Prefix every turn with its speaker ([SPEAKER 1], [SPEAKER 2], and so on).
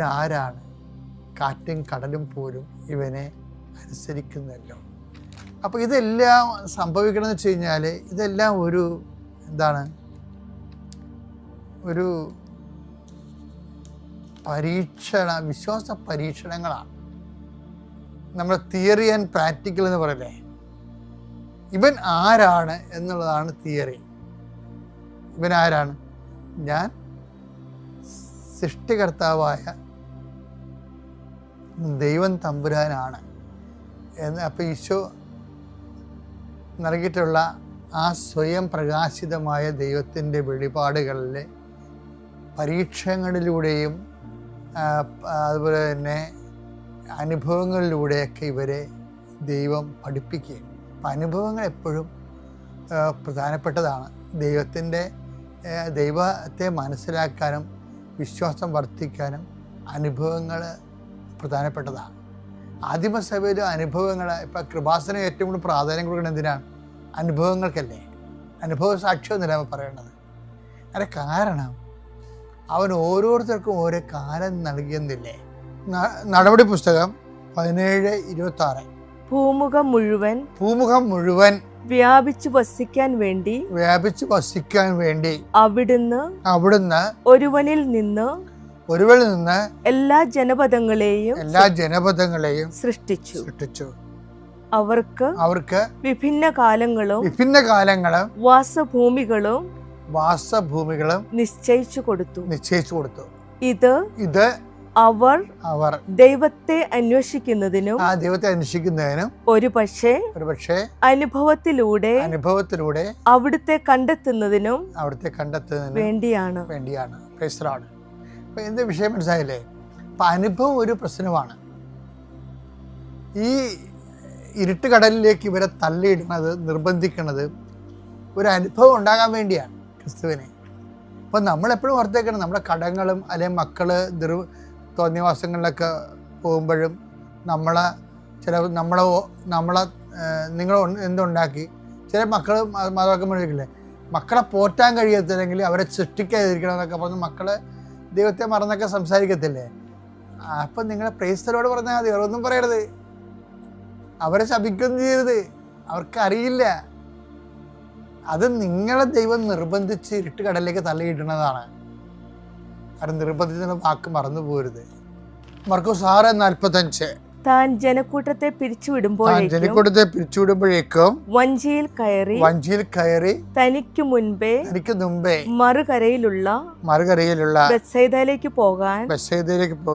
[SPEAKER 1] ആരാണ്? കാറ്റും കടലും പോലും ഇവനെ അനുസരിക്കുന്നല്ലോ. അപ്പോൾ ഇതെല്ലാം സംഭവിക്കണമെന്ന് വെച്ച് കഴിഞ്ഞാൽ ഇതെല്ലാം ഒരു വിശ്വാസ പരീക്ഷണങ്ങളാണ്. നമ്മൾ തിയറി ആൻഡ് പ്രാക്ടിക്കൽ എന്ന് പറയല്ലേ, ഇവൻ ആരാണ് എന്നുള്ളതാണ് തിയറി. ഇവൻ ആരാണ്? ഞാൻ സൃഷ്ടികർത്താവായ ദൈവം തമ്പുരാനാണ് എന്ന്. അപ്പോൾ ഈശോ നൽകിയിട്ടുള്ള ആ സ്വയം പ്രകാശിതമായ ദൈവത്തിൻ്റെ വെളിപാടുകളിലെ പരീക്ഷണങ്ങളിലൂടെയും അതുപോലെ തന്നെ അനുഭവങ്ങളിലൂടെയൊക്കെ ഇവരെ ദൈവം പഠിപ്പിക്കുകയും. അപ്പം അനുഭവങ്ങൾ എപ്പോഴും പ്രധാനപ്പെട്ടതാണ്. ദൈവത്തെ മനസ്സിലാക്കാനും വിശ്വാസം വർദ്ധിക്കാനും അനുഭവങ്ങൾ പ്രധാനപ്പെട്ടതാണ്. ആദിമസഭയിൽ അനുഭവങ്ങൾ, ഇപ്പം കൃപാസനം ഏറ്റവും കൂടുതൽ പ്രാധാന്യം കൊടുക്കുന്നത് എന്തിനാണ്? അനുഭവങ്ങൾക്കല്ലേ. അനുഭവ സാക്ഷ്യം എന്നല്ല പറയേണ്ടത്. അതിൻ്റെ കാരണം അവൻ ഓരോരുത്തർക്കും ഓരോ കാലം നൽകിയെന്നില്ലേ. നടപടി പുസ്തകം 17:26 ഭൂമുഖം മുഴുവൻ
[SPEAKER 2] വ്യാപിച്ചു വസിക്കാൻ വേണ്ടി അവിടുന്ന് ഒരുവനിൽ നിന്ന് എല്ലാ ജനപദങ്ങളെയും സൃഷ്ടിച്ചു. അവർക്ക് വിഭിന്ന കാലങ്ങളും വാസഭൂമികളും നിശ്ചയിച്ചു കൊടുത്തു. ഇത് അവർ ദൈവത്തെ അന്വേഷിക്കുന്നതിനും ഒരു പക്ഷേ അനുഭവത്തിലൂടെ അവിടുത്തെ കണ്ടെത്തുന്നതിനും വേണ്ടിയാണ്.
[SPEAKER 1] എന്ത് വിഷയം മനസ്സിലായില്ലേ? അപ്പം അനുഭവം ഒരു പ്രശ്നമാണ്. ഈ ഇരുട്ട് കടലിലേക്ക് ഇവരെ തള്ളിയിടുന്നത്, നിർബന്ധിക്കുന്നത് ഒരു അനുഭവം ഉണ്ടാകാൻ വേണ്ടിയാണ് ക്രിസ്തുവിനെ. അപ്പം നമ്മളെപ്പോഴും ഓർത്തേക്കണം, നമ്മുടെ കടങ്ങളും അല്ലെങ്കിൽ മക്കള് തോന്നിയവാസങ്ങളിലൊക്കെ പോകുമ്പോഴും നിങ്ങൾ എന്തുണ്ടാക്കി ചില മക്കൾ മാതാക്കം പഠിക്കില്ലേ, മക്കളെ പോറ്റാൻ കഴിയത്തില്ലെങ്കിൽ അവരെ സൃഷ്ടിക്കാതിരിക്കണം എന്നൊക്കെ പറഞ്ഞ് മക്കള് ദൈവത്തെ മറന്നൊക്കെ സംസാരിക്കത്തില്ലേ. അപ്പം നിങ്ങളെ പ്രൈസ്തലോട് പറഞ്ഞാൽ മതി, അവരൊന്നും പറയരുത്, അവരെ ശപിക്കൊന്നും ചെയ്യരുത്, അവർക്കറിയില്ല. അത് നിങ്ങളെ ദൈവം നിർബന്ധിച്ച് ഇരുട്ട് കടലിലേക്ക് തള്ളിയിടുന്നതാണ്. കാരണം നിർബന്ധിച്ച വാക്ക് മറന്നു പോരുത്. മർക്കോസ് 6:45
[SPEAKER 2] താൻ ജനക്കൂട്ടത്തെ പിരിച്ചുവിടുമ്പോഴേക്കും വഞ്ചിയിൽ കയറി തനിക്ക് മുൻപേ മറുകരയിലുള്ള ബെത്സയിദയിലേക്ക് പോകാൻ